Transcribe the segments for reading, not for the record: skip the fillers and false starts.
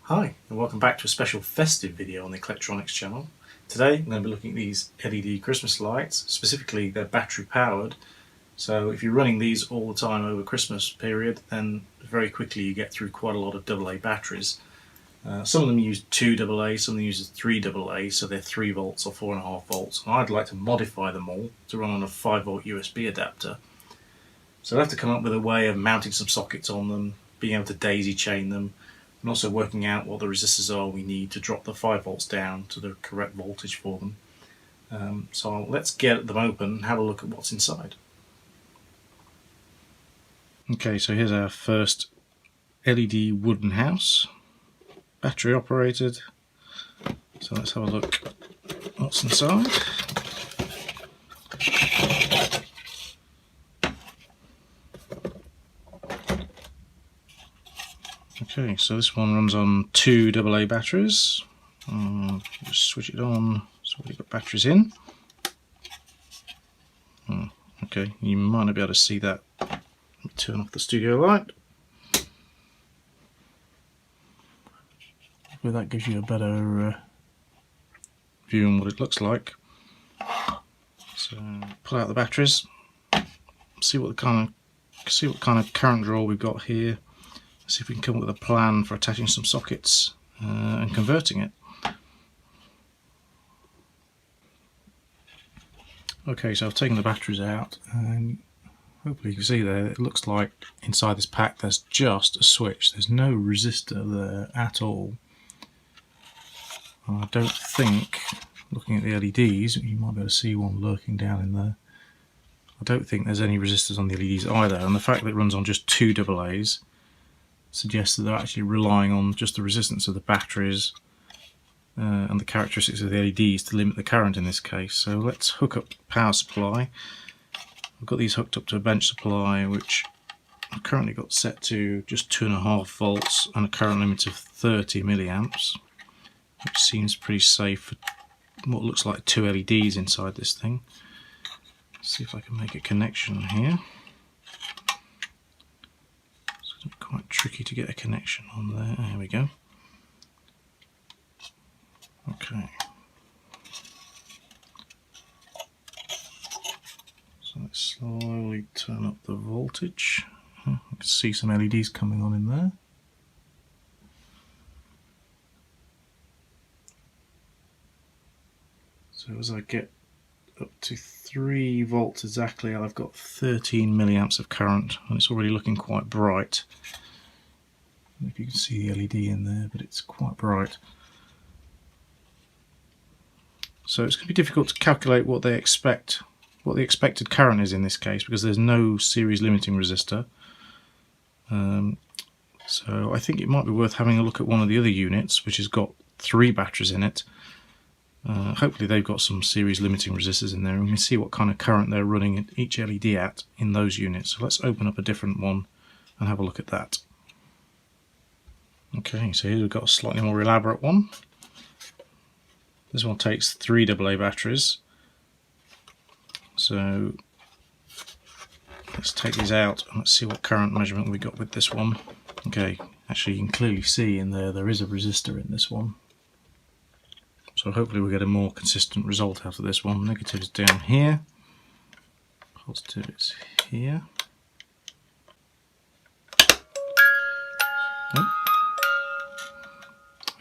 Hi, and welcome back to a special festive video on the Electronics channel. Today I'm going to be looking at these LED Christmas lights. Specifically, they're battery powered, so if you're running these all the time over Christmas period, then very quickly you get through quite a lot of AA batteries. Some of them use 2 AA, some of them use 3 AA, so they're 3 volts or 4.5 volts. And I'd like to modify them all to run on a 5 volt USB adapter. So I'll have to come up with a way of mounting some sockets on them, being able to daisy chain them, and also working out what the resistors are we need to drop the 5 volts down to the correct voltage for them. So let's get them open and have a look at what's inside. Okay, so here's our first LED wooden house, battery operated. So let's have a look at what's inside. Okay, so this one runs on 2 AA batteries. Just switch it on so we've got batteries in. Okay, you might not be able to see that. Turn off the studio light. Well, that gives you a better view on what it looks like. So pull out the batteries, see what kind of current draw we've got here. See if we can come up with a plan for attaching some sockets and converting it. Okay, so I've taken the batteries out, and hopefully you can see there, it looks like inside this pack there's just a switch. There's no resistor there at all. I don't think, looking at the LEDs, you might be able to see one lurking down in there. I don't think there's any resistors on the LEDs either, and the fact that it runs on just 2 AA's suggests that they're actually relying on just the resistance of the batteries and the characteristics of the LEDs to limit the current in this case. So let's hook up power supply. I've got these hooked up to a bench supply which I've currently got set to just 2.5 volts and a current limit of 30 milliamps, which seems pretty safe for what looks like 2 LEDs inside this thing. Let's see if I can make a connection here. Quite tricky to get a connection on there. There we go. Okay. So let's slowly turn up the voltage. I can see some LEDs coming on in there. So as I get up to 3 volts exactly, I've got 13 milliamps of current, and it's already looking quite bright. I don't know if you can see the LED in there, but it's quite bright. So it's going to be difficult to calculate what the expected current is in this case, because there's no series limiting resistor. So I think it might be worth having a look at one of the other units, which has got 3 batteries in it. Hopefully they've got some series limiting resistors in there, and we can see what kind of current they're running each LED at in those units. So let's open up a different one and have a look at that. Okay, so here we've got a slightly more elaborate one. This one takes 3 AA batteries. So let's take these out and let's see what current measurement we got with this one. Okay, actually you can clearly see in there is a resistor in this one. So hopefully we'll get a more consistent result out of this one. Negative is down here, positive is here. Oh.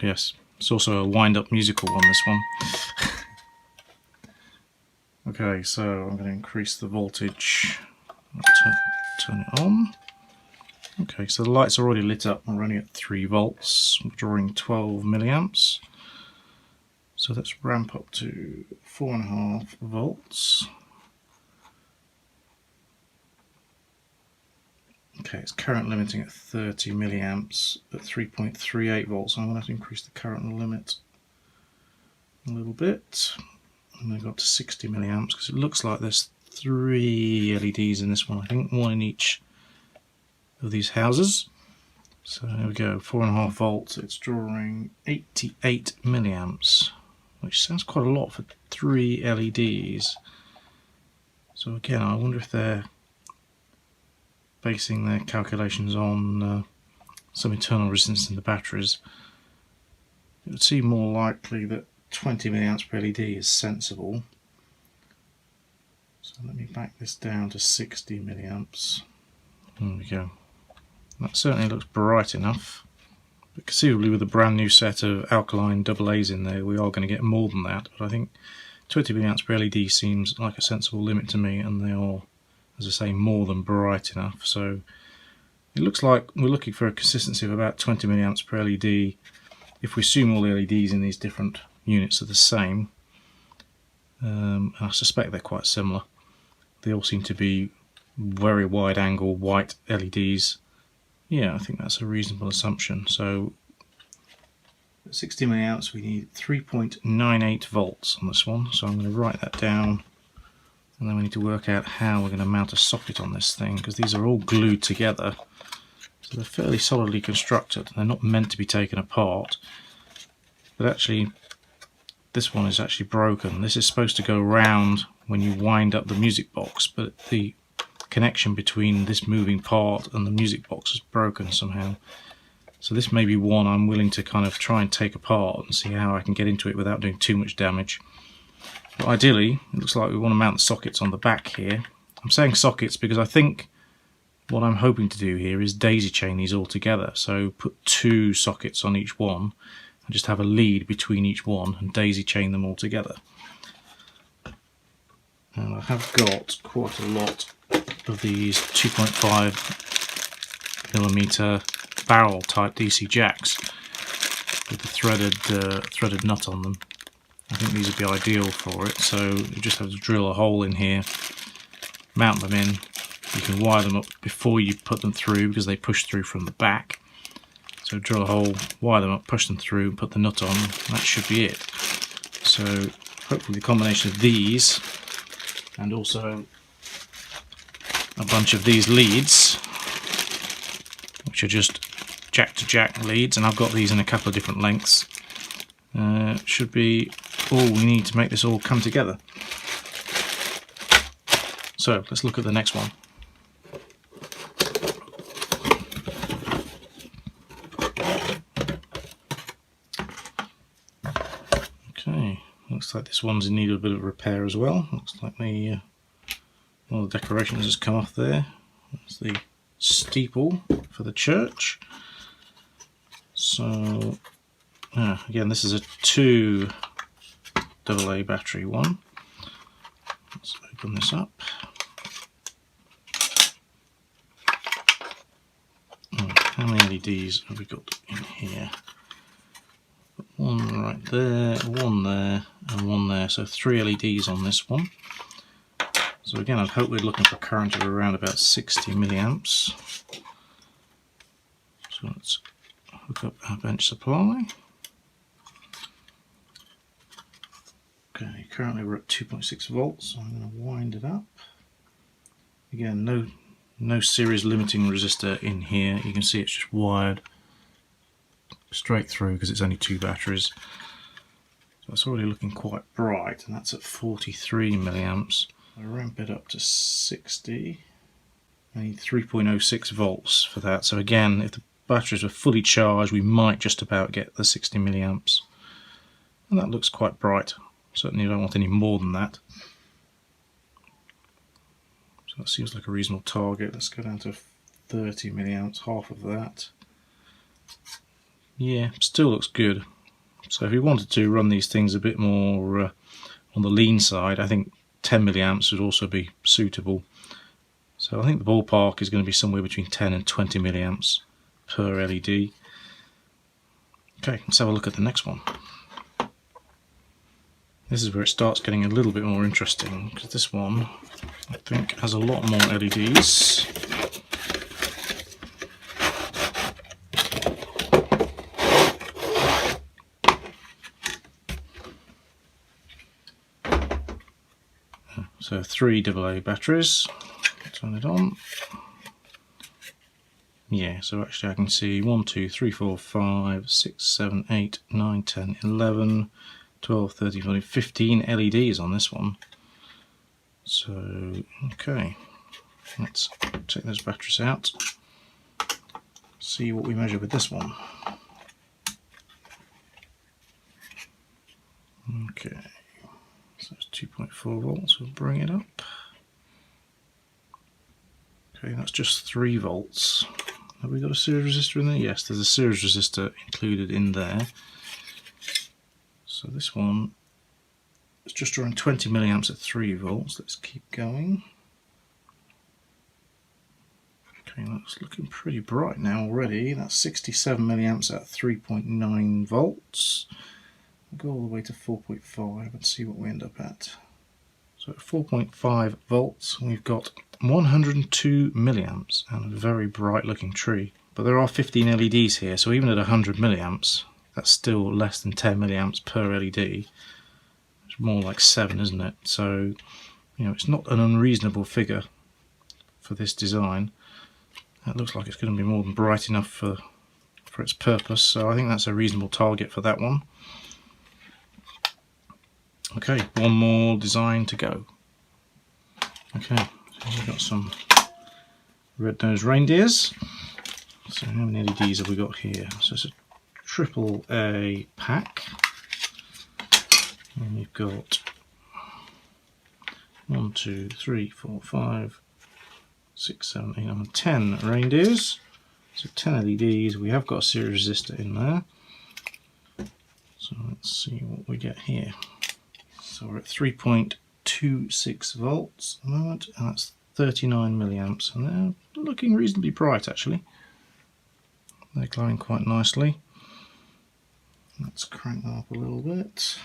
Yes, it's also a wind-up musical one, this one. Okay, so I'm going to increase the voltage, turn it on. Okay, so the lights are already lit up. We're running at 3 volts, I'm drawing 12 milliamps. So let's ramp up to 4.5 volts. Okay, it's current limiting at 30 milliamps at 3.38 volts. So I'm going to have to increase the current limit a little bit. I'm going to go up to 60 milliamps because it looks like there's 3 LEDs in this one. I think 1 in each of these houses. So there we go, 4.5 volts. It's drawing 88 milliamps. Which sounds quite a lot for 3 LEDs. So again, I wonder if they're basing their calculations on some internal resistance in the batteries. it would seem more likely that 20 milliamps per LED is sensible. So let me back this down to 60 milliamps. There we go. That certainly looks bright enough. But conceivably with a brand new set of alkaline AA's in there, we are going to get more than that. But I think 20 milliamps per LED seems like a sensible limit to me, and they are, as I say, more than bright enough. So it looks like we're looking for a consistency of about 20 milliamps per LED if we assume all the LEDs in these different units are the same. I suspect they're quite similar. They all seem to be very wide angle white LEDs. Yeah, I think that's a reasonable assumption. So at 60 milliamps we need 3.98 volts on this one, so I'm going to write that down, and then we need to work out how we're going to mount a socket on this thing, because these are all glued together, so they're fairly solidly constructed. They're not meant to be taken apart, but actually this one is actually broken. This is supposed to go round when you wind up the music box, but the connection between this moving part and the music box is broken somehow. So this may be one I'm willing to kind of try and take apart and see how I can get into it without doing too much damage. But ideally, it looks like we want to mount the sockets on the back here. I'm saying sockets because I think what I'm hoping to do here is daisy chain these all together. So put 2 sockets on each one and just have a lead between each one and daisy chain them all together. And I have got quite a lot of these 2.5mm barrel type DC jacks with the threaded nut on them. I think these would be ideal for it. So you just have to drill a hole in here, mount them in. You can wire them up before you put them through because they push through from the back. So drill a hole, wire them up, push them through, put the nut on. That should be it. So hopefully the combination of these and also a bunch of these leads, which are just jack to jack leads, and I've got these in a couple of different lengths, should be all we need to make this all come together. So let's look at the next one. Okay, looks like this one's in need of a bit of repair as well. Looks like the one of the decorations has come off there. That's the steeple for the church. So again, this is a 2 AA battery one. Let's open this up. How many LEDs have we got in here? One right there, one there, and one there. So 3 LEDs on this one. So again, I'd hope we're looking for current of around about 60 milliamps. So let's hook up our bench supply. Okay, currently we're at 2.6 volts, so I'm going to wind it up. Again, no series limiting resistor in here. You can see it's just wired straight through because it's only 2 batteries. So it's already looking quite bright, and that's at 43 milliamps. I ramp it up to 60. I need 3.06 volts for that. So again, if the batteries were fully charged, we might just about get the 60 milliamps. And that looks quite bright. Certainly don't want any more than that. So that seems like a reasonable target. Let's go down to 30 milliamps, half of that. Yeah, still looks good. So if we wanted to run these things a bit more on the lean side, I think 10 milliamps would also be suitable. So I think the ballpark is going to be somewhere between 10 and 20 milliamps per LED. Okay, let's have a look at the next one. This is where it starts getting a little bit more interesting, because this one, I think, has a lot more LEDs. So 3 AA batteries. Turn it on. Yeah, so actually I can see 1, 2, 3, 4, 5, 6, 7, 8, 9, 10, 11, 12, 13, 14, 15 LEDs on this one. So, okay, let's take those batteries out, see what we measure with this one. Okay, so it's 2.4 volts, we'll bring it up. Okay, that's just 3 volts. Have we got a series resistor in there? Yes, there's a series resistor included in there. So this one is just drawing 20 milliamps at 3 volts. Let's keep going. Okay, that's looking pretty bright now already. That's 67 milliamps at 3.9 volts. We'll go all the way to 4.5 and see what we end up at. So at 4.5 volts, we've got 102 milliamps and a very bright looking tree. But there are 15 LEDs here, so even at 100 milliamps, that's still less than 10 milliamps per LED. It's more like 7, isn't it? So, you know, it's not an unreasonable figure for this design. That looks like it's going to be more than bright enough for its purpose, so I think that's a reasonable target for that one. Okay, one more design to go. Okay, so we've got some red-nosed reindeers. So how many LEDs have we got here? So it's a AAA pack. And we've got 1, 2, 3, 4, 5, 6, 7, 8, 9, 10 reindeers. So 10 LEDs. We have got a series resistor in there. So let's see what we get here. So we're at 3.26 volts at the moment, and that's 39 milliamps, and they're looking reasonably bright actually. They're glowing quite nicely. Let's crank that up a little bit.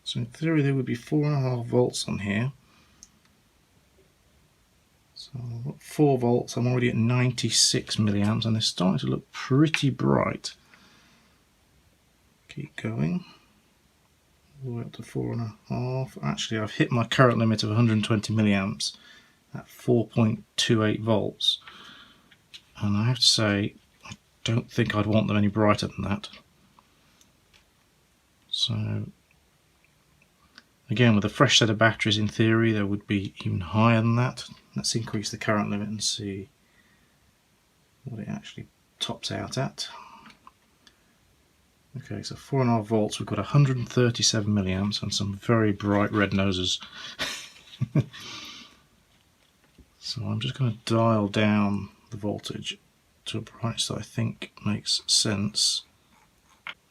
So in theory there would be 4.5 volts on here. So I've got 4 volts, I'm already at 96 milliamps, and they're starting to look pretty bright. Keep going. All the way up to 4.5. Actually, I've hit my current limit of 120 milliamps at 4.28 volts, and I have to say I don't think I'd want them any brighter than that. So again, with a fresh set of batteries, in theory they would be even higher than that. Let's increase the current limit and see what it actually tops out at. Okay, so 4.5 volts, we've got 137 milliamps and some very bright red noses. So I'm just going to dial down the voltage to a brightness that I think makes sense.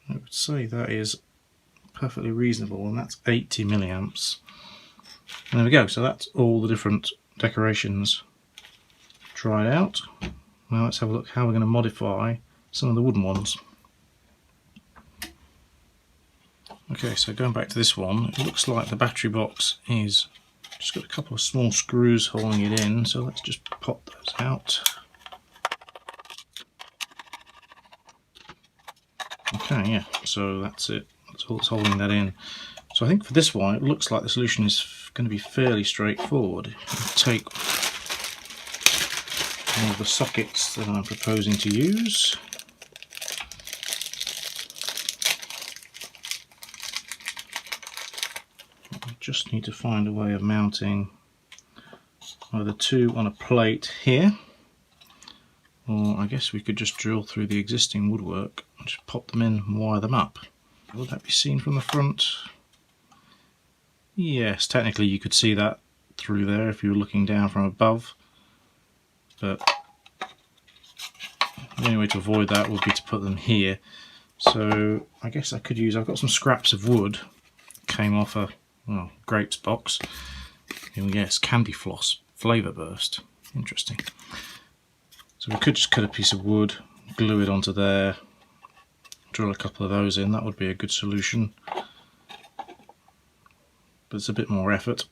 I would say that is perfectly reasonable, and that's 80 milliamps. And there we go, so that's all the different decorations tried out. Now let's have a look how we're going to modify some of the wooden ones. Okay, so going back to this one, it looks like the battery box is just got a couple of small screws holding it in, so let's just pop those out. Okay, yeah, so that's it. That's all that's holding that in. So I think for this one, it looks like the solution is going to be fairly straightforward. Take one of the sockets that I'm proposing to use. I just need to find a way of mounting either two on a plate here, or I guess we could just drill through the existing woodwork and just pop them in and wire them up. Would that be seen from the front? Yes, technically you could see that through there if you were looking down from above, but the only way to avoid that would be to put them here. So I guess I could use, I've got some scraps of wood, came off a grapes box. Oh yes, candy floss, flavour burst, interesting. So we could just cut a piece of wood, glue it onto there, drill a couple of those in. That would be a good solution, but it's a bit more effort.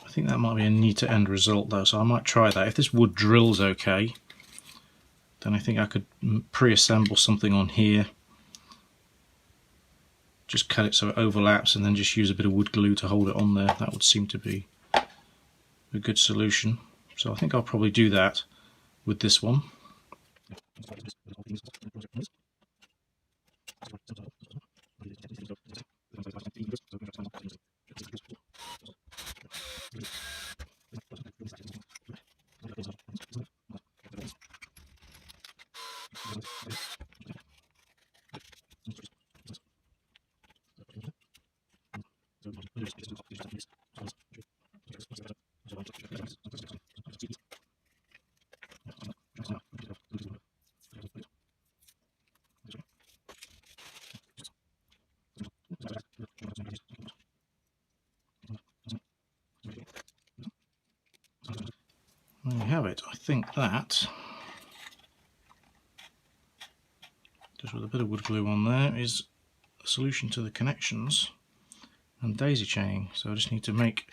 I think that might be a neater end result though, so I might try that. If this wood drills okay, then I think I could pre-assemble something on here, just cut it so it overlaps, and then just use a bit of wood glue to hold it on there. That would seem to be a good solution. So I think I'll probably do that with this one. There you have it. I think that, just with a bit of wood glue on there, is a solution to the connections and daisy chaining. So I just need to make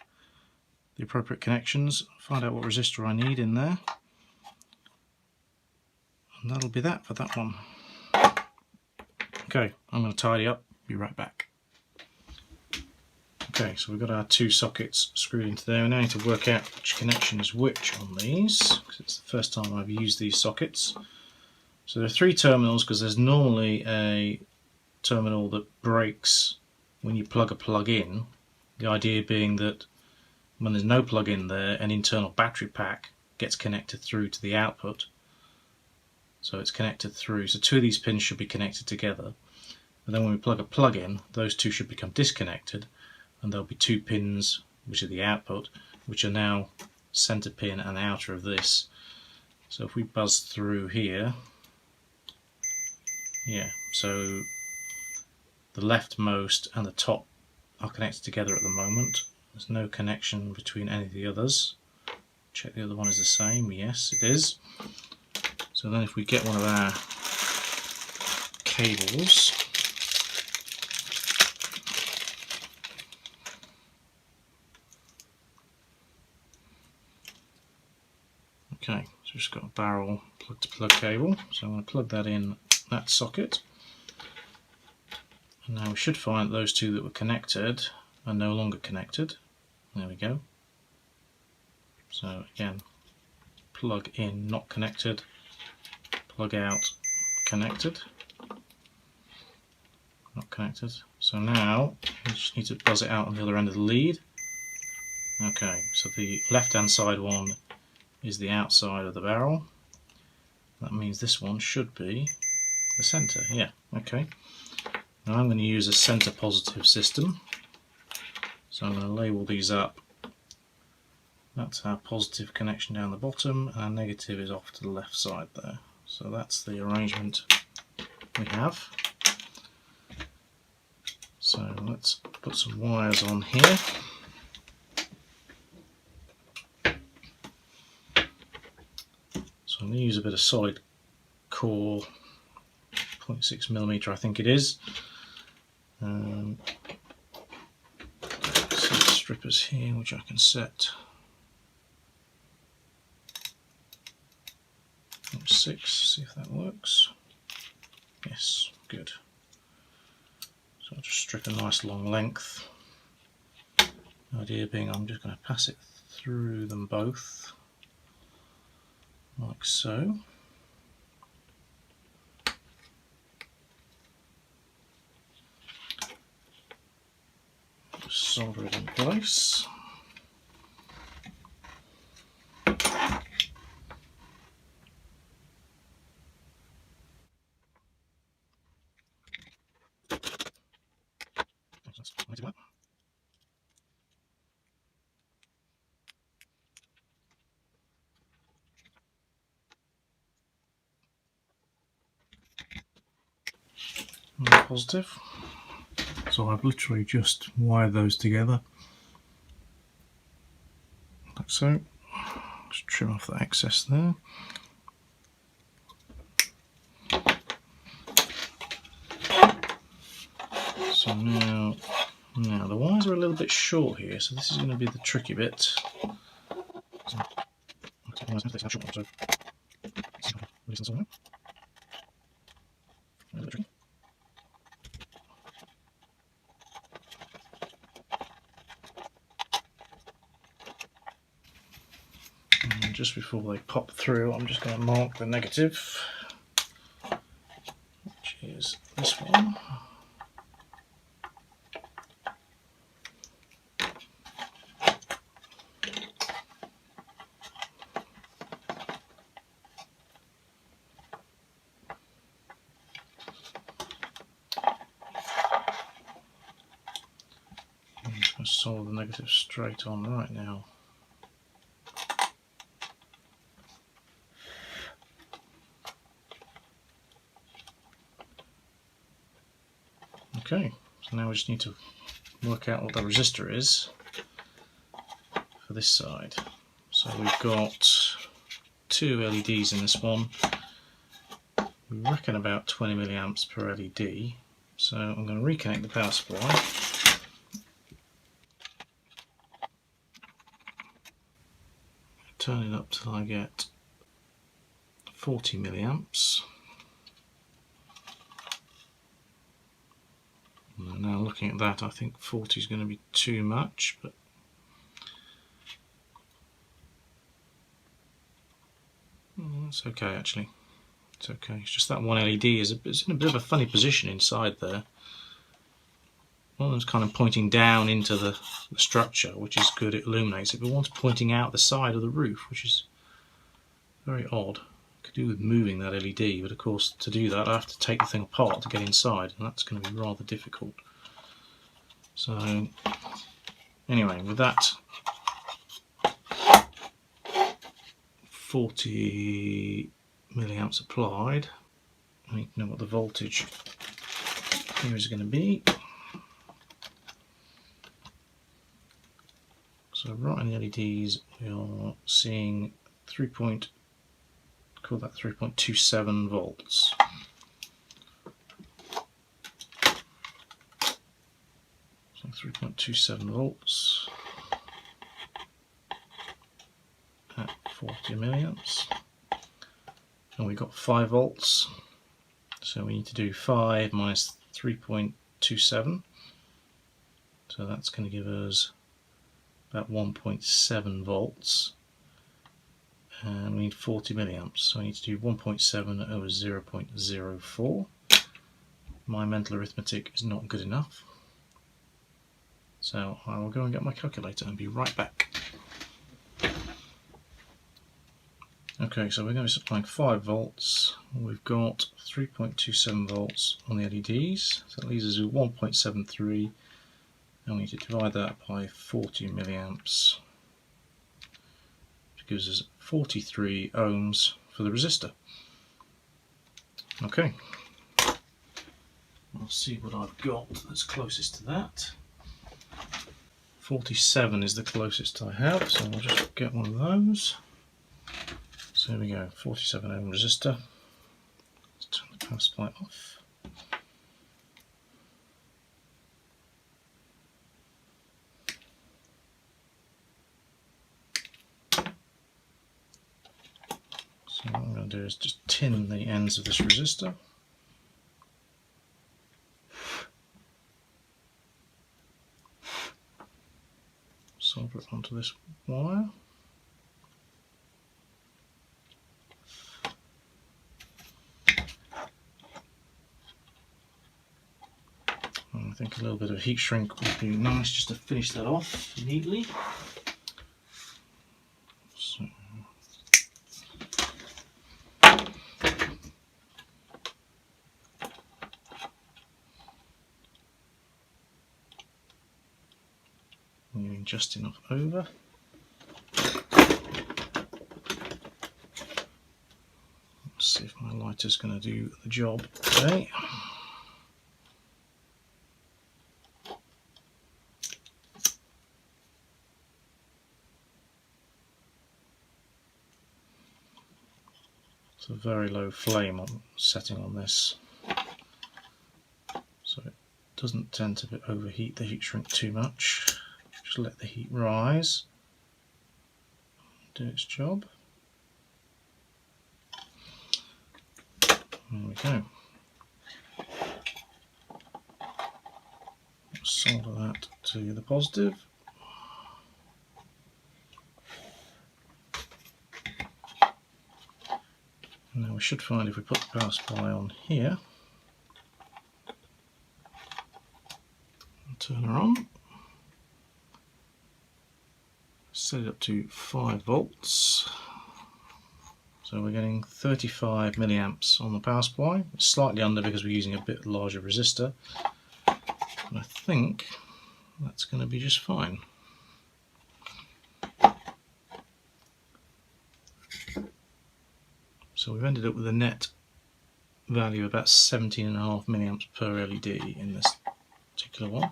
the appropriate connections, find out what resistor I need in there, and that'll be that for that one. Okay, I'm going to tidy up, be right back. Okay, so we've got our two sockets screwed into there. We now need to work out which connection is which on these, because it's the first time I've used these sockets. So there are three terminals, because there's normally a terminal that breaks when you plug a plug in. The idea being that when there's no plug in there, an internal battery pack gets connected through to the output. So it's connected through, so two of these pins should be connected together. But then when we plug a plug in, those two should become disconnected, and there'll be two pins, which are the output, which are now center pin and outer of this. So if we buzz through here, yeah, so the leftmost and the top are connected together at the moment. There's no connection between any of the others. Check the other one is the same. Yes, it is. So then if we get one of our cables, okay, so just got a barrel plug to plug cable, so I'm going to plug that in that socket. And now we should find that those two that were connected are no longer connected. There we go. So again, plug in, not connected, plug out, connected, not connected. So now we just need to buzz it out on the other end of the lead. Okay, so the left hand side one is the outside of the barrel. That means this one should be the center. Yeah, okay. Now I'm going to use a center positive system. So I'm going to label these up. That's our positive connection down the bottom, and our negative is off to the left side there. So that's the arrangement we have. So let's put some wires on here. So I'm going to use a bit of solid core, 0.6mm I think it is. Some strippers here which I can set 0.6, see if that works. Yes, good. So I'll just strip a nice long length. The idea being I'm just going to pass it through them both, like so. Just solder it in place. Positive. So I've literally just wired those together, like so. Just trim off the excess there. So now the wires are a little bit short here, so this is going to be the tricky bit. And just before they pop through, I'm just going to mark the negative, which is this one. I'm just going to solder the negative straight on right now. Okay, so now we just need to work out what the resistor is for this side. So we've got 2 LEDs in this one. We reckon about 20 milliamps per LED. So I'm going to reconnect the power supply. Turn it up till I get 40 milliamps. Now looking at that, I think 40 is going to be too much, but it's okay actually. It's okay. It's just that one LED is in a bit of a funny position inside there. One of them's kind of pointing down into the structure, which is good, it illuminates it, but one's pointing out the side of the roof, which is very odd. Could do with moving that LED, but of course to do that I have to take the thing apart to get inside, and that's going to be rather difficult. So anyway, with that 40 milliamps applied, I need to know what the voltage here is going to be. So right in the LEDs we are seeing 3.27 volts. So 3.27 volts at 40 milliamps. And we've got 5 volts. So we need to do 5 minus 3.27. So that's going to give us about 1.7 volts. And we need 40 milliamps, so I need to do 1.7 over 0.04. My mental arithmetic is not good enough, so I will go and get my calculator and be right back. Okay, so we're going to be supplying 5 volts. We've got 3.27 volts on the LEDs, so that leaves us with 1.73, and we need to divide that by 40 milliamps, which gives us 43 ohms for the resistor. Okay, I'll see what I've got that's closest to that. 47 is the closest I have, so I'll just get one of those. So here we go, 47 ohm resistor. Let's turn the power supply off. So what I'm going to do is just tin the ends of this resistor. Solder it onto this wire. And I think a little bit of heat shrink would be nice just to finish that off neatly. So moving just enough over. Let's see if my lighter's going to do the job today. It's a very low flame setting on this, so it doesn't tend to overheat the heat shrink too much. Just let the heat rise, do its job. There we go. Solder that to the positive. Now we should find if we put the power supply on here, and turn her on, set it up to 5 volts. So we're getting 35 milliamps on the power supply. It's slightly under because we're using a bit larger resistor, but I think that's going to be just fine. So we've ended up with a net value of about 17.5 milliamps per LED in this particular one.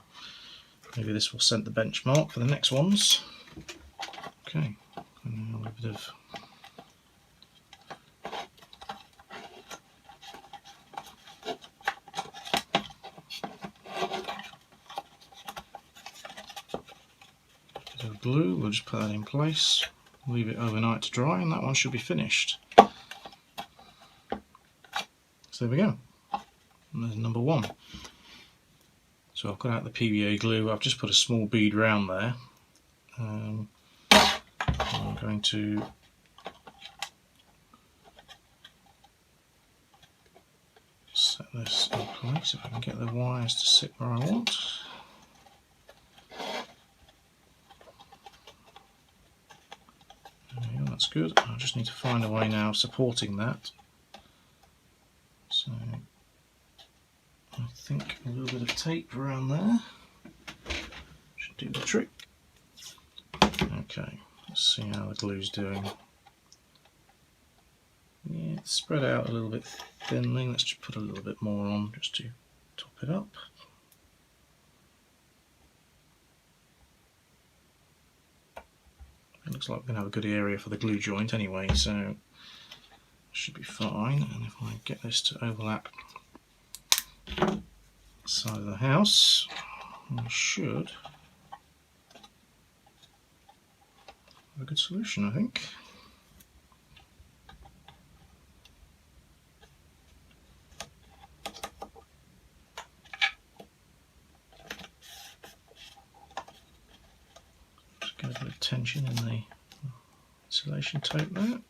Maybe this will set the benchmark for the next ones. Okay, and now a bit of glue. We'll just put that in place, leave it overnight to dry, and that one should be finished. So there we go. And there's number one. So I've got out the PVA glue. I've just put a small bead round there. I'm going to set this in place if I can get the wires to sit where I want. There we go, that's good. I just need to find a way now of supporting that. So I think a little bit of tape around there should do the trick. Okay, let's see how the glue's doing. Yeah, it's spread out a little bit thinly. Let's just put a little bit more on just to top it up. It looks like we're going to have a good area for the glue joint anyway, so should be fine. And if I get this to overlap the side of the house, I should have a good solution, I think. Just get a bit of tension in the insulation tape there.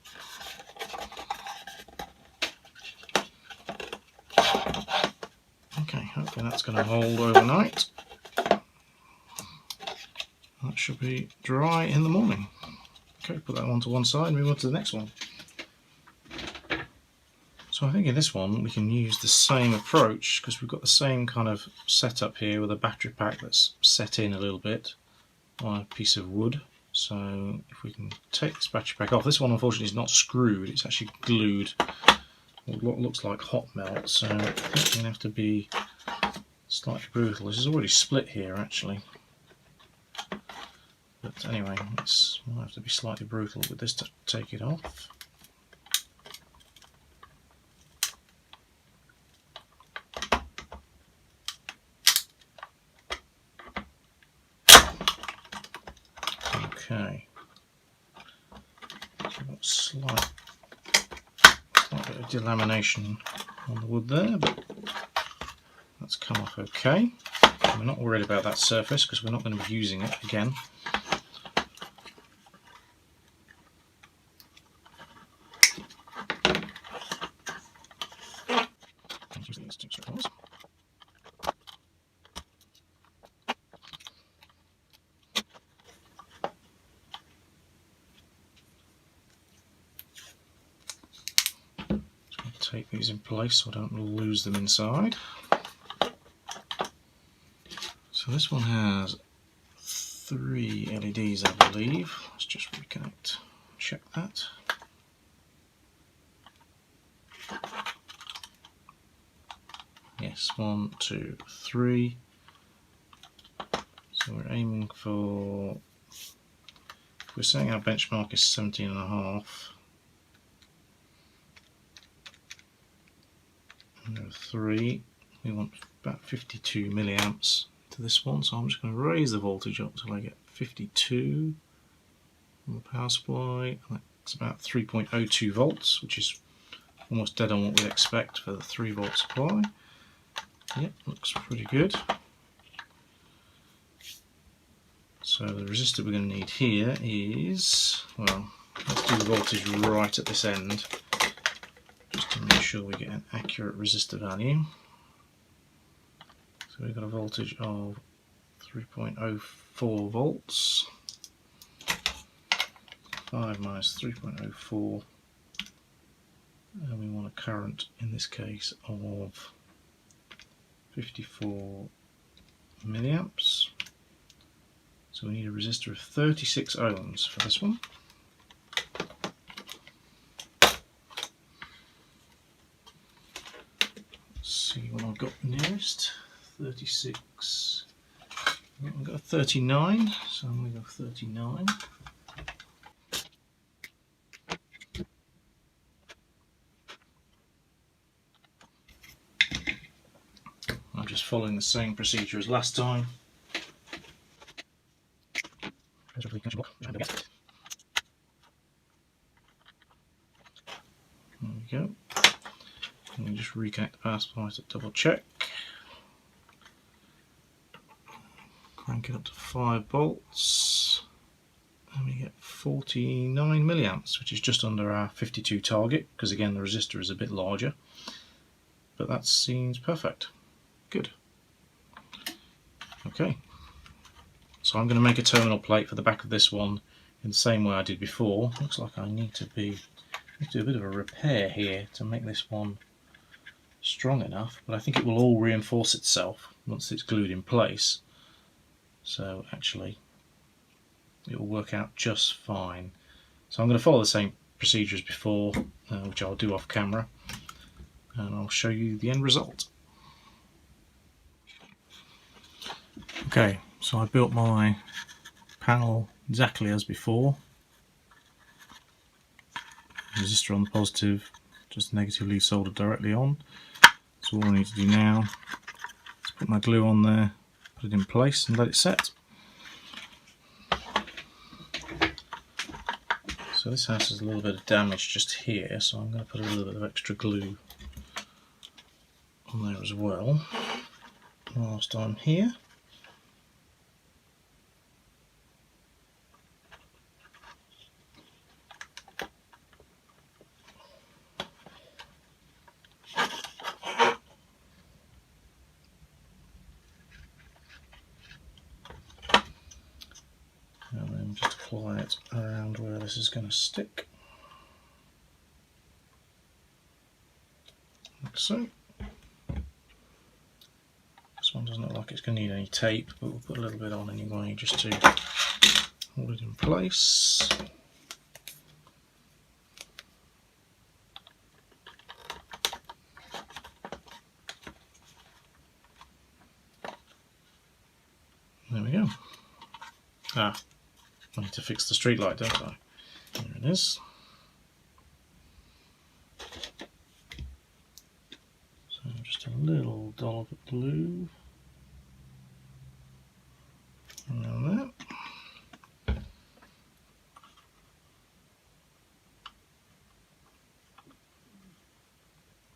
Okay, hopefully that's going to hold overnight. That should be dry in the morning. Okay, put that one to one side and move on to the next one. So I think in this one we can use the same approach because we've got the same kind of setup here with a battery pack that's set in a little bit on a piece of wood. So if we can take this battery pack off, this one unfortunately is not screwed, it's actually glued. What looks like hot melt, so I think we're going to have to be slightly brutal. This is already split here actually, but anyway, we'll have to be slightly brutal with this to take it off. Okay, so I've got slight bit of delamination on the wood there, but that's come off okay. We're not worried about that surface because we're not going to be using it again. Take these in place so I don't lose them inside. So this one has 3 LEDs, I believe. Let's just reconnect, check that. Yes, 1, 2, 3. So we're aiming for, if we're saying our benchmark is 17.5. 3, we want about 52 milliamps to this one, so I'm just going to raise the voltage up till I get 52 on the power supply. That's about 3.02 volts, which is almost dead on what we'd expect for the 3 volt supply. Yep, looks pretty good. So the resistor we're going to need here is, well, let's do the voltage right at this end, just to make sure we get an accurate resistor value. So we've got a voltage of 3.04 volts. 5 minus 3.04, and we want a current in this case of 54 milliamps. So we need a resistor of 36 ohms for this one. See what I've got nearest. 36. I've got a 39, so I'm going to go 39. I'm just following the same procedure as last time. Just There we go. Let me just reconnect the power supply to double check. Crank it up to 5 volts. And we get 49 milliamps, which is just under our 52 target, because again the resistor is a bit larger. But that seems perfect. Good. Okay. So I'm going to make a terminal plate for the back of this one in the same way I did before. Looks like I need to do a bit of a repair here to make this one strong enough, but I think it will all reinforce itself once it's glued in place. So actually it will work out just fine. So I'm going to follow the same procedure as before, which I'll do off camera, and I'll show you the end result. Okay, so I built my panel exactly as before. Resistor on the positive, just negatively soldered directly on. So all I need to do now is put my glue on there, put it in place and let it set. So this house has a little bit of damage just here, so I'm going to put a little bit of extra glue on there as well whilst I'm here. And then just apply it around where this is going to stick, like so. This one doesn't look like it's going to need any tape, but we'll put a little bit on anyway just to hold it in place. There we go. I need to fix the street light, don't I? There it is. So just a little dollop of glue around that.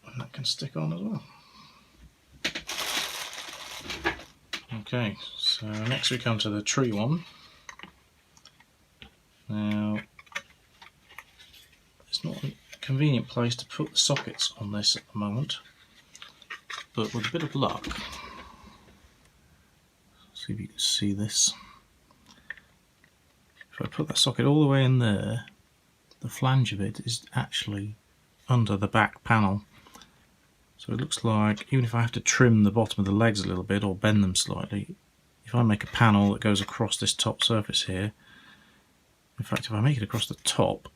And that can stick on as well. Okay, so next we come to the tree one. Now, it's not a convenient place to put the sockets on this at the moment, but with a bit of luck, see if you can see this. If I put that socket all the way in there, the flange of it is actually under the back panel. So it looks like, even if I have to trim the bottom of the legs a little bit or bend them slightly, if I make a panel that goes across this top surface here, in fact if I make it across the top,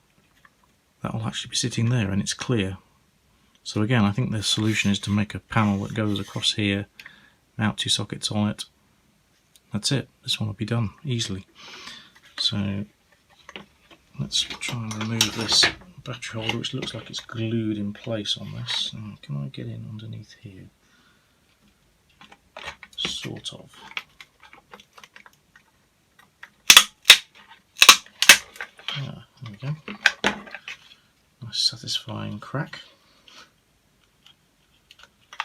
that will actually be sitting there and it's clear. So again, I think the solution is to make a panel that goes across here, mount 2 sockets on it. That's it, this one will be done easily. So let's try and remove this battery holder, which looks like it's glued in place on this. Can I get in underneath here? Sort of. There we go. Nice satisfying crack.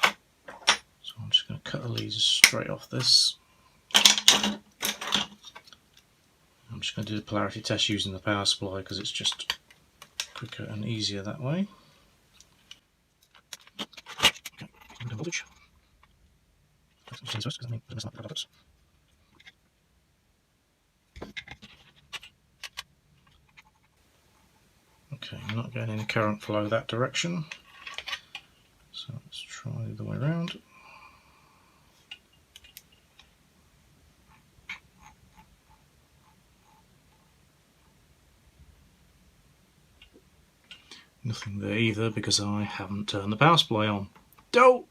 So I'm just going to cut the leads straight off this. I'm just going to do the polarity test using the power supply because it's just quicker and easier that way. Okay, I'm not getting any current flow that direction, so let's try the other way around. Nothing there either because I haven't turned the power supply on. Don't!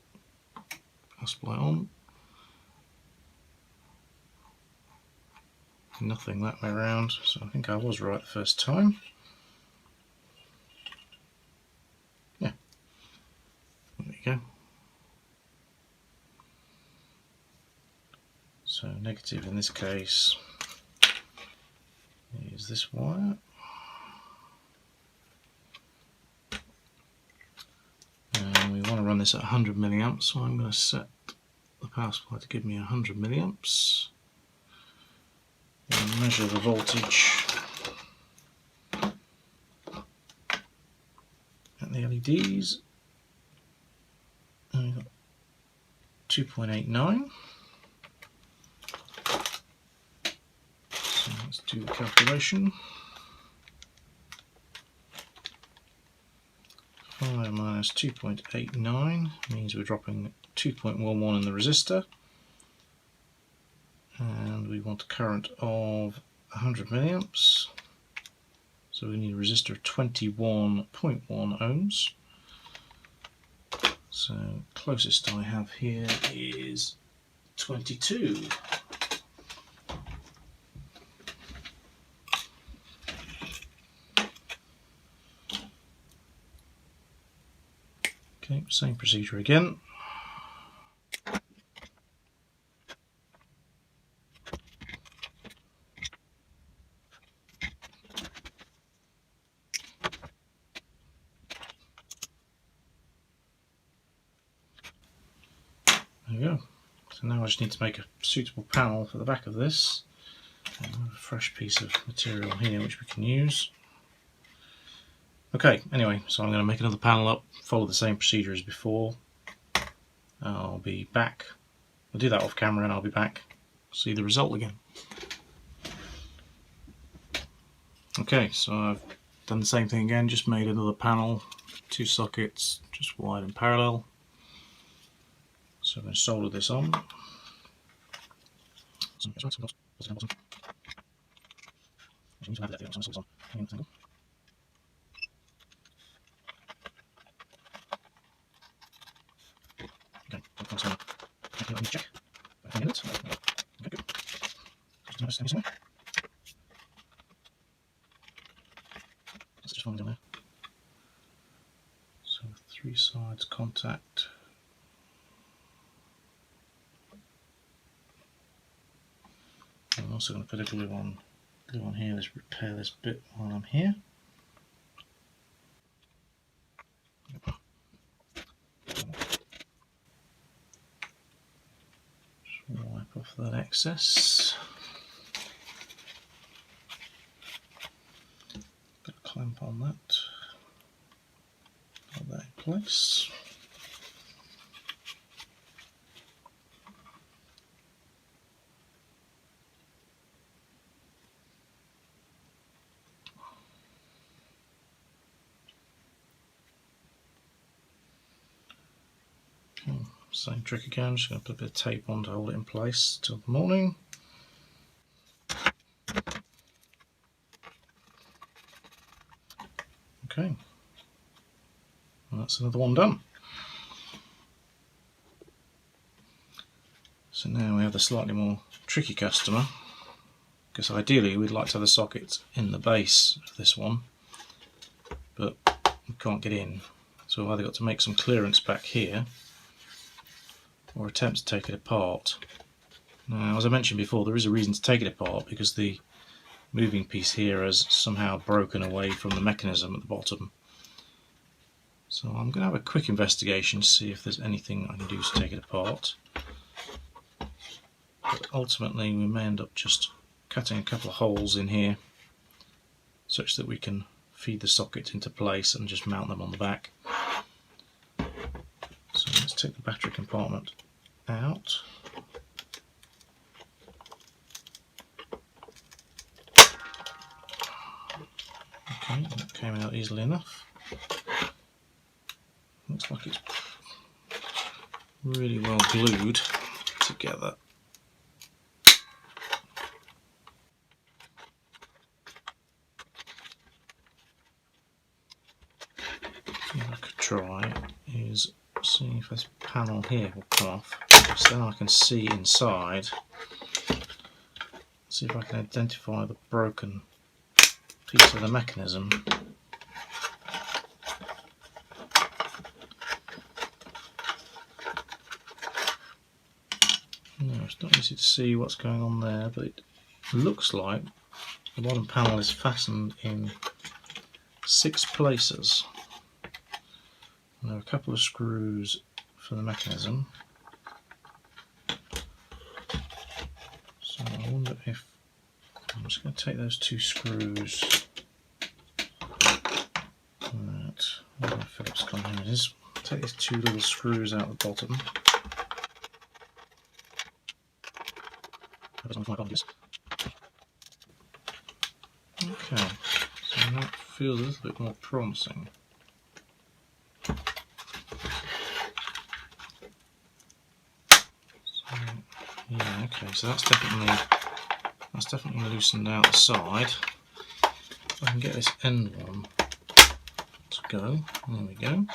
Power supply on. Nothing that way around, so I think I was right the first time. Yeah, there you go. So negative in this case is is this wire. And we want to run this at 100 milliamps, so I'm going to set the power supply to give me 100 milliamps. And measure the voltage at the LEDs. And we've got 2.89. So let's do the calculation. 5 minus 2.89 means we're dropping 2.11 in the resistor, and we want a current of 100 milliamps, so we need a resistor of 21.1 ohms. So closest I have here is 22. Okay, same procedure again. There we go. So now I just need to make a suitable panel for the back of this. And I have a fresh piece of material here which we can use. Okay, anyway, so I'm going to make another panel up, follow the same procedure as before. I'll be back. I'll do that off camera and I'll be back. See the result again. Okay, so I've done the same thing again, just made another panel, 2 sockets, just wired in parallel. So I'm going to solder this on. Okay, let me check. Okay, good. Let's just find it there. So 3 sides contact. I'm also going to put a glue on here. Let's repair this bit while I'm here. Just wipe off that excess. Put a clamp on that. Put that in place. Same trick again, I'm just going to put a bit of tape on to hold it in place till the morning. Okay, and that's another one done. So now we have the slightly more tricky customer, because ideally we'd like to have the socket in the base of this one, but we can't get in. So we've either got to make some clearance back here, or attempt to take it apart. Now, as I mentioned before, there is a reason to take it apart, because the moving piece here has somehow broken away from the mechanism at the bottom. So I'm going to have a quick investigation to see if there's anything I can do to take it apart. But ultimately we may end up just cutting a couple of holes in here such that we can feed the socket into place and just mount them on the back. So let's take the battery compartment out. Okay, that came out easily enough. Looks like it's really well glued together. What I could try is see if this panel here will come off, so then I can see inside, see if I can identify the broken piece of the mechanism. No, it's not easy to see what's going on there, but it looks like The bottom panel is fastened in 6 places. And there are a couple of screws for the mechanism. So I wonder if I'm just going to take those 2 screws. Right, Phillips gun, here it is. Take these 2 little screws out the bottom. Okay, so that feels a little bit more promising. So, yeah, okay, so that's definitely loosened out the side. If I can get this end one to go, there we go.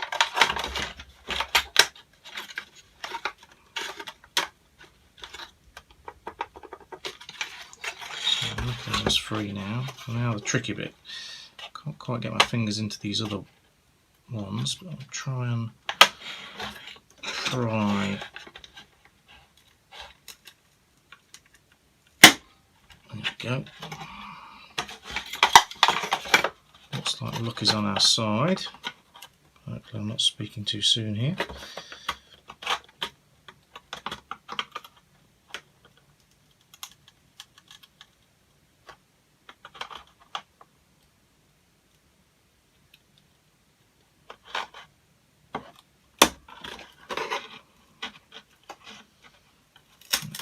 So the mechanism's free now. Now the tricky bit. Can't quite get my fingers into these other ones, but I'll try. There we go. Looks like luck is on our side. Hopefully I'm not speaking too soon here.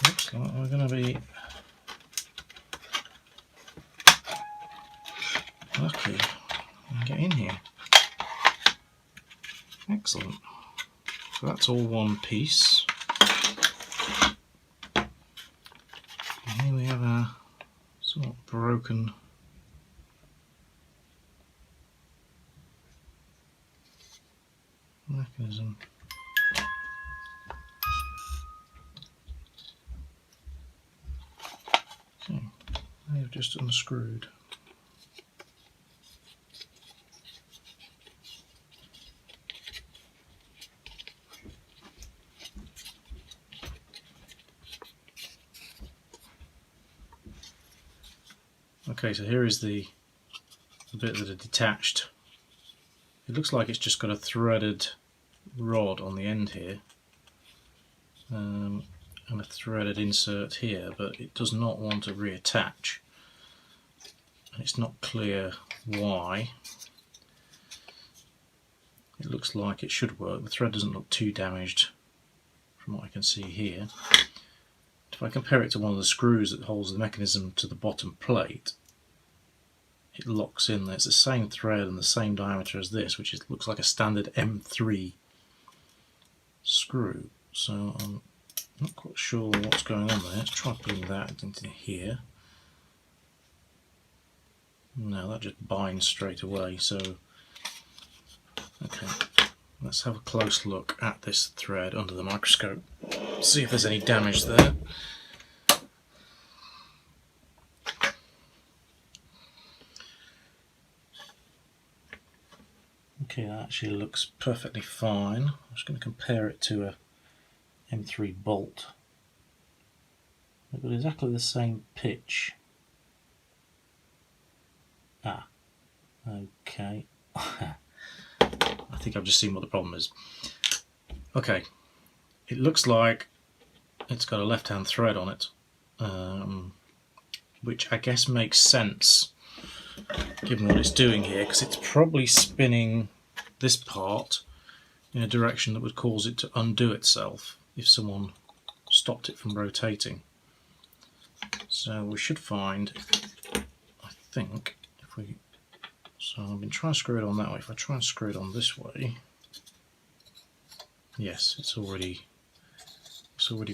Looks like we're going to be lucky and get in here. Excellent. So that's all one piece. And here we have a sort of broken mechanism. Okay, they've just unscrewed. Okay, so here is the bit that are detached. It looks like it's just got a threaded rod on the end here and a threaded insert here, but it does not want to reattach, and it's not clear why. It looks like it should work. The thread doesn't look too damaged from what I can see here. If I compare it to one of the screws that holds the mechanism to the bottom plate, it locks in. It's the same thread and the same diameter as this, which looks like a standard M3 screw. So I'm not quite sure what's going on there. Let's try putting that into here. No, that just binds straight away. So, okay, let's have a close look at this thread under the microscope. See if there's any damage there. Okay, that actually looks perfectly fine. I'm just going to compare it to a M3 bolt. They've got exactly the same pitch. Ah, okay. I think I've just seen what the problem is. Okay, it looks like it's got a left-hand thread on it, which I guess makes sense given what it's doing here, because it's probably spinning this part in a direction that would cause it to undo itself if someone stopped it from rotating. So we should find, I think, if we, so I've been trying to screw it on that way. If I try and screw it on this way, yes, it's already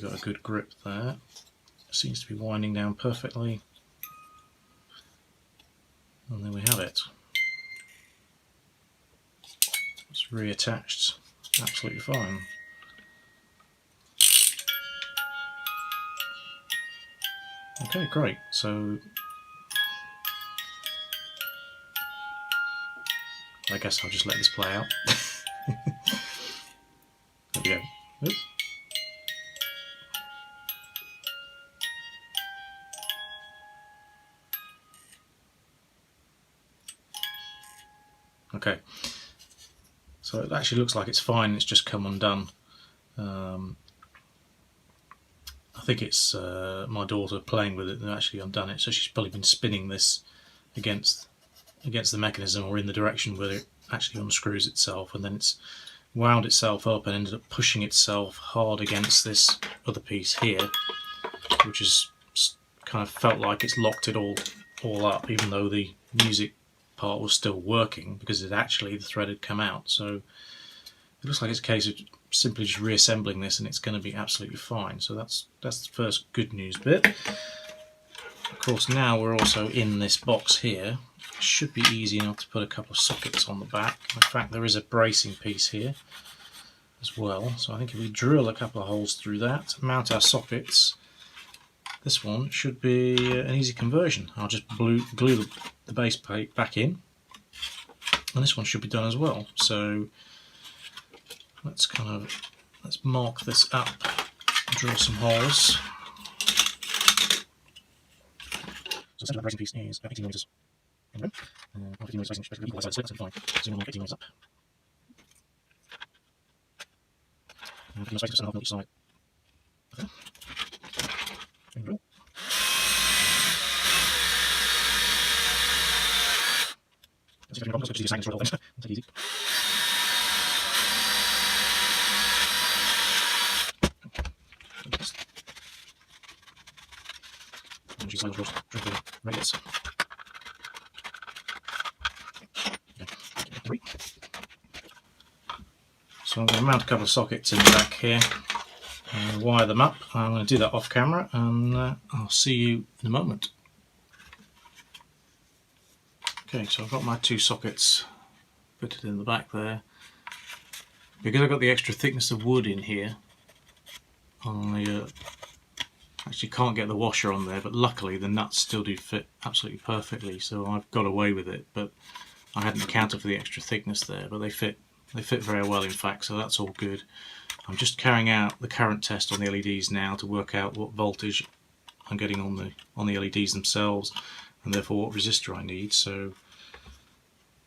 got a good grip there. It seems to be winding down perfectly. And there we have it. It's reattached absolutely fine. Okay, great. So I guess I'll just let this play out. There we go. Oop. Okay, so it actually looks like it's fine, it's just come undone. I think it's my daughter playing with it and actually undone it, so she's probably been spinning this against the mechanism or in the direction where it actually unscrews itself, and then it's wound itself up and ended up pushing itself hard against this other piece here, which has kind of felt like it's locked it all up, even though the music part was still working, because it actually, the thread had come out. So it looks like it's a case of simply just reassembling this and it's going to be absolutely fine. So that's the first good news bit. Of course, now we're also in this box here. It should be easy enough to put a couple of sockets on the back. In fact, there is a bracing piece here as well. So I think if we drill a couple of holes through that, mount our sockets, this one should be an easy conversion. I'll just glue the base plate back in, and this one should be done as well. So let's mark this up, drill some holes. So the centre of the bracing piece is 18 millimeters in the rim. 15 millimeters spacing, basically equal size, so fine. So we'll mark 18 millimeters up. And 15 millimeters spacing, 7.5 each side. Okay. And drill. If you have any problems, just use your sanding drill. Take it easy. And use side drills, drill the radius. Okay. 3. So I'm going to mount a couple of sockets in the back here and wire them up. I'm going to do that off camera, and I'll see you in a moment. Okay, so I've got my 2 sockets fitted in the back there. Because I've got the extra thickness of wood in here, I actually can't get the washer on there, but luckily the nuts still do fit absolutely perfectly, so I've got away with it. But I hadn't accounted for the extra thickness there, but they fit very well in fact, so that's all good. I'm just carrying out the current test on the LEDs now to work out what voltage I'm getting on the LEDs themselves, and therefore what resistor I need. So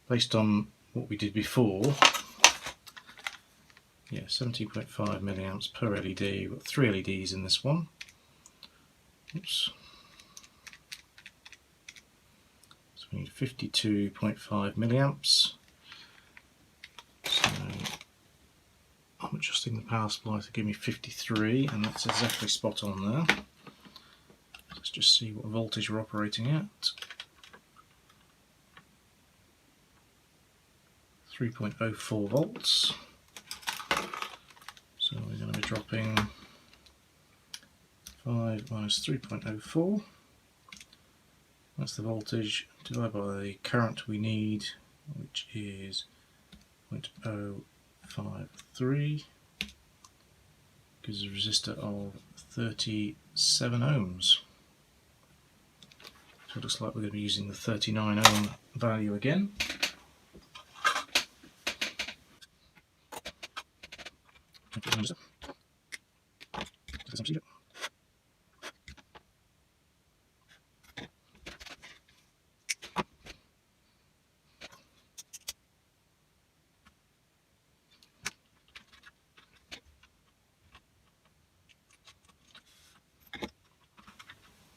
based on what we did before, yeah, 17.5 milliamps per LED. We've got 3 LEDs in this one. Oops. So we need 52.5 milliamps. So I'm adjusting the power supply to give me 53, and that's exactly spot on there. Let's just see what voltage we're operating at. 3.04 volts. So we're going to be dropping 5 minus 3.04. That's the voltage divided by the current we need, which is 0.053, gives a resistor of 37 ohms. So it looks like we're going to be using the 39 ohm value again.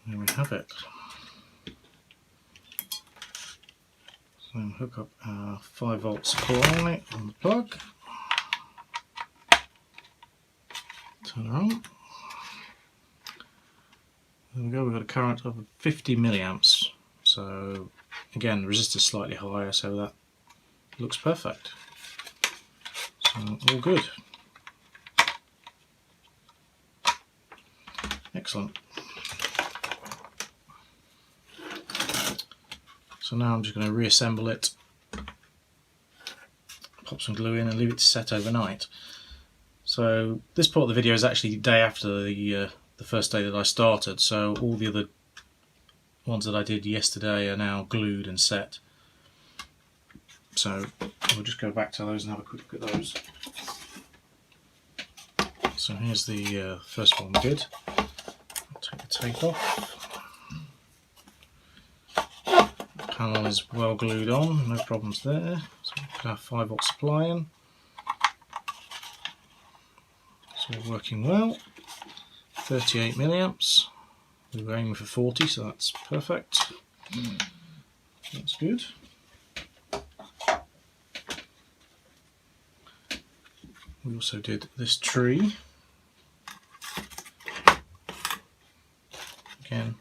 There we have it. So hook up our 5 volt supply on the plug. Turn her on. There we go, we've got a current of 50 milliamps. So again, the resistor is slightly higher, so that looks perfect. So all good. Excellent. So now I'm just going to reassemble it, pop some glue in and leave it to set overnight. So this part of the video is actually the day after the first day that I started, so all the other ones that I did yesterday are now glued and set. So we'll just go back to those and have a quick look at those. So here's the first one we did. I'll take the tape off. The panel is well glued on, no problems there. So Put our 5-volt supply in. It's all working well. 38 milliamps. We were aiming for 40, so that's perfect. That's good. We also did this tree. Again,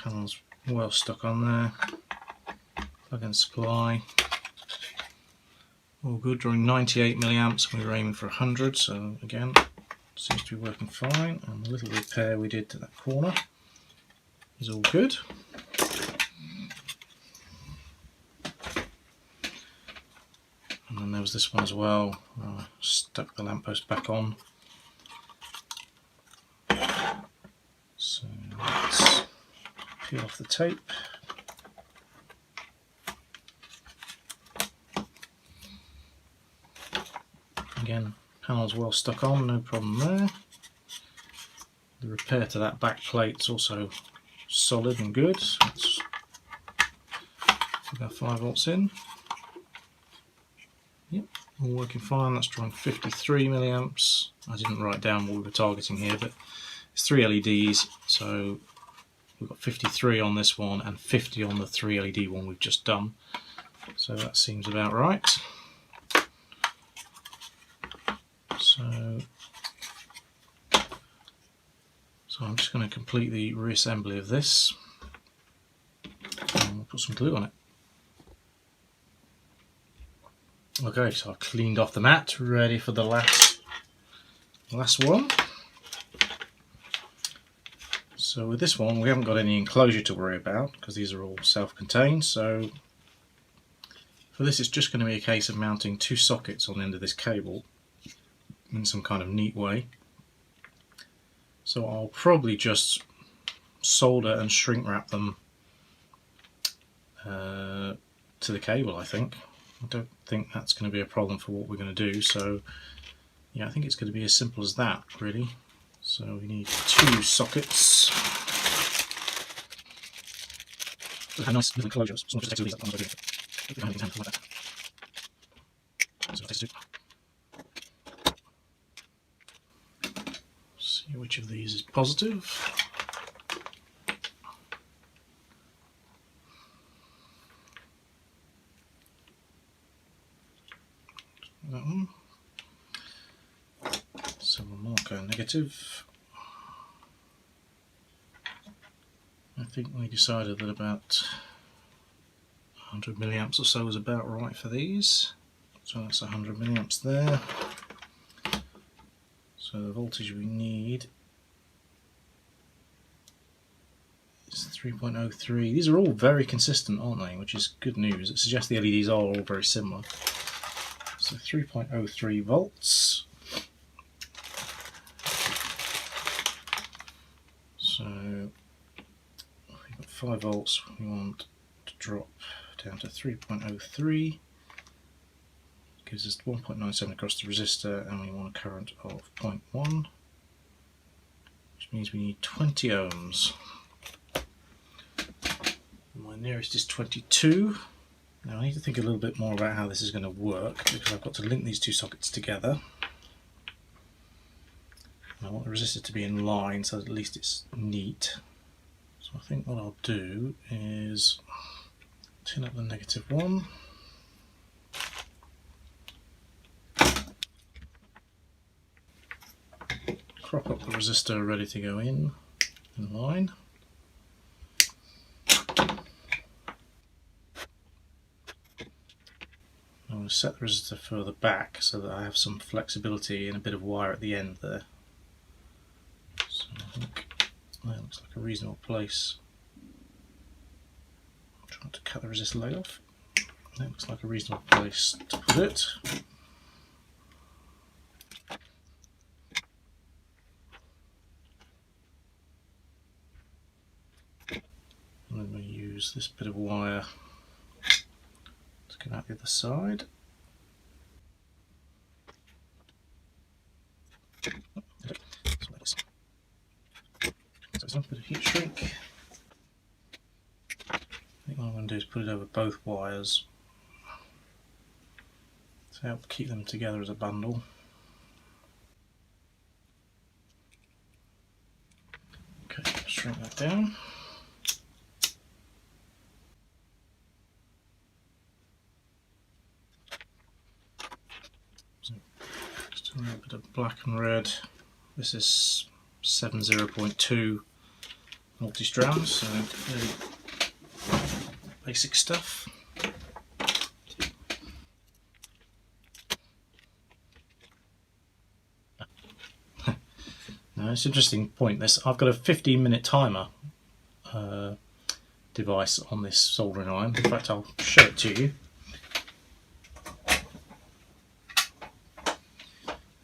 panels well stuck on there. Plug in supply. All good, drawing 98 milliamps. We were aiming for 100, so again, seems to be working fine. And the little repair we did to that corner is all good. And then there was this one as well. Stuck the lamppost back on. So let's peel off the tape. Again, panel's well stuck on, no problem there. The repair to that back plate's also solid and good. So let's put our 5 volts in. Yep, all working fine. That's drawing 53 milliamps. I didn't write down what we were targeting here, but it's 3 LEDs, so we've got 53 on this one and 50 on the 3 LED one we've just done. So that seems about right. So I'm just going to complete the reassembly of this, and we'll put some glue on it. Okay, so I've cleaned off the mat, ready for the last one. So with this one, we haven't got any enclosure to worry about because these are all self-contained. So for this, it's just going to be a case of mounting 2 sockets on the end of this cable in some kind of neat way. So I'll probably just solder and shrink wrap them to the cable, I think. I don't think that's going to be a problem for what we're going to do. So yeah, I think it's going to be as simple as that, really. So we need 2 sockets. Look how nice little enclosures. Someone just takes these up. See which of these is positive. That one. So we'll mark our negative. I think we decided that about 100 milliamps or so is about right for these. So that's 100 milliamps there. So the voltage we need is 3.03. These are all very consistent, aren't they? Which is good news. It suggests the LEDs are all very similar. So 3.03 volts. So we've got 5 volts. We want to drop down to 3.03. Gives us 1.97 across the resistor, and we want a current of 0.1, which means we need 20 ohms. My nearest is 22. Now I need to think a little bit more about how this is going to work, because I've got to link these 2 sockets together. And I want the resistor to be in line so that at least it's neat. So I think what I'll do is tin up the -1. Crop up the resistor ready to go in line. I'm going to set the resistor further back so that I have some flexibility and a bit of wire at the end there. So I think that looks like a reasonable place. I'm trying to cut the resistor leg off. That looks like a reasonable place to put it. And then we use this bit of wire to come out the other side. So it's a bit of heat shrink. I think what I'm going to do is put it over both wires. help keep them together as a bundle. Okay, shrink that down. So just a little bit of black and red. This is 70.2 multi-strands, so really basic stuff. Now it's an interesting point. I've got a 15-minute timer device on this soldering iron. In fact, I'll show it to you.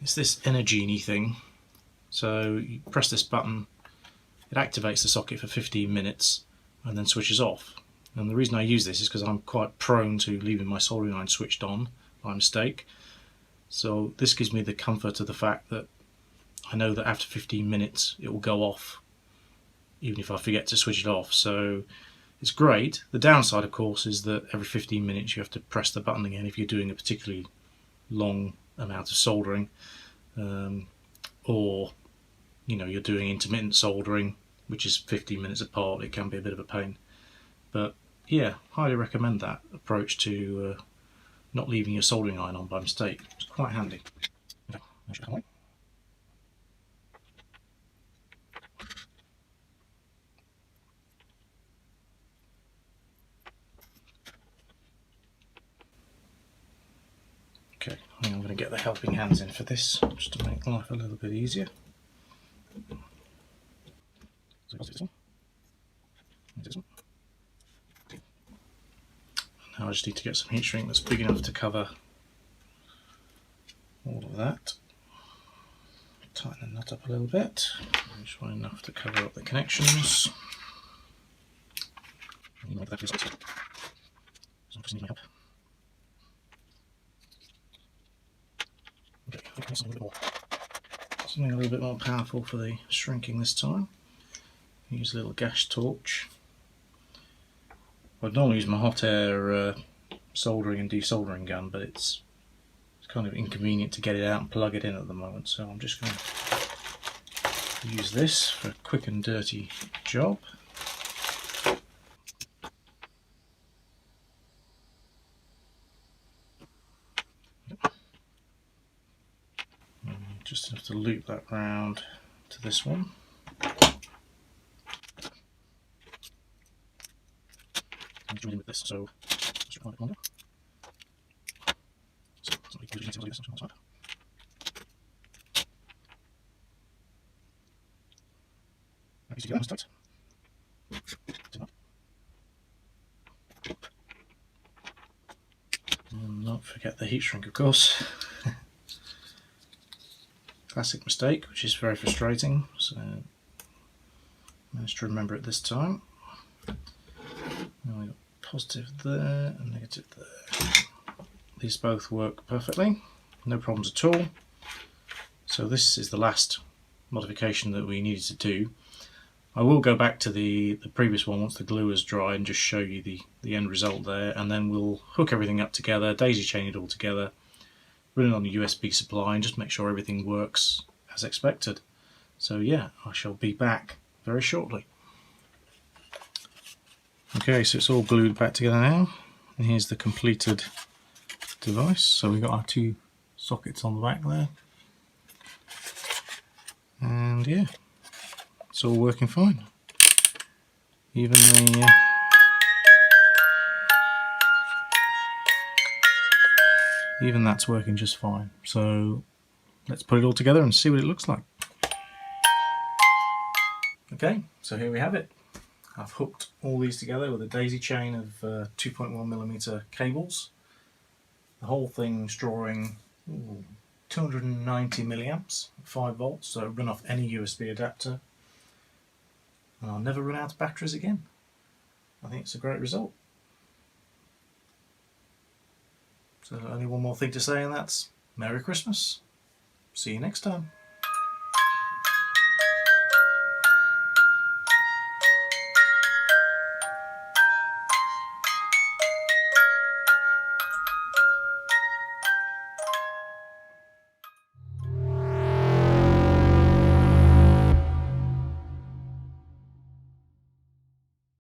It's this Energini thing. So you press this button, it activates the socket for 15 minutes and then switches off. And the reason I use this is because I'm quite prone to leaving my soldering iron switched on by mistake. So this gives me the comfort of the fact that I know that after 15 minutes it will go off, even if I forget to switch it off. So it's great. The downside, of course, is that every 15 minutes you have to press the button again if you're doing a particularly long amount of soldering, or you're doing intermittent soldering, which is 15 minutes apart. It can be a bit of a pain. But yeah, highly recommend that approach to not leaving your soldering iron on by mistake. It's quite handy. Okay, I think I'm going to get the helping hands in for this, just to make life a little bit easier. Now I just need to get some heat shrink that's big enough to cover all of that. Tighten the nut up a little bit, just one enough to cover up the connections. Okay, something a little bit more powerful for the shrinking this time. Use a little gas torch. I'd normally use my hot air soldering and desoldering gun, but it's kind of inconvenient to get it out and plug it in at the moment, so I'm just going to use this for a quick and dirty job. Just have to loop that round to this one. I'm joining with this, so just try a bit longer. So somebody can do this on the side. That needs to get that tight. And not forget the heat shrink, of course. Classic mistake, which is very frustrating, so managed to remember it this time. Now we've got positive there and negative there. These both work perfectly, no problems at all. So this is the last modification that we needed to do. I will go back to the previous one once the glue is dry and just show you the end result there, and then we'll hook everything up together, daisy chain it all together, run it on a USB supply and just make sure everything works as expected. So yeah, I shall be back very shortly. Okay, so it's all glued back together now, and here's the completed device. So we've got our two sockets on the back there, and yeah, it's all working fine. Even that's working just fine. So let's put it all together and see what it looks like. Okay, so here we have it. I've hooked all these together with a daisy chain of 2.1mm cables. The whole thing's drawing 290 milliamps, 5 volts, so run off any USB adapter. And I'll never run out of batteries again. I think it's a great result. So only one more thing to say, and that's Merry Christmas. See you next time.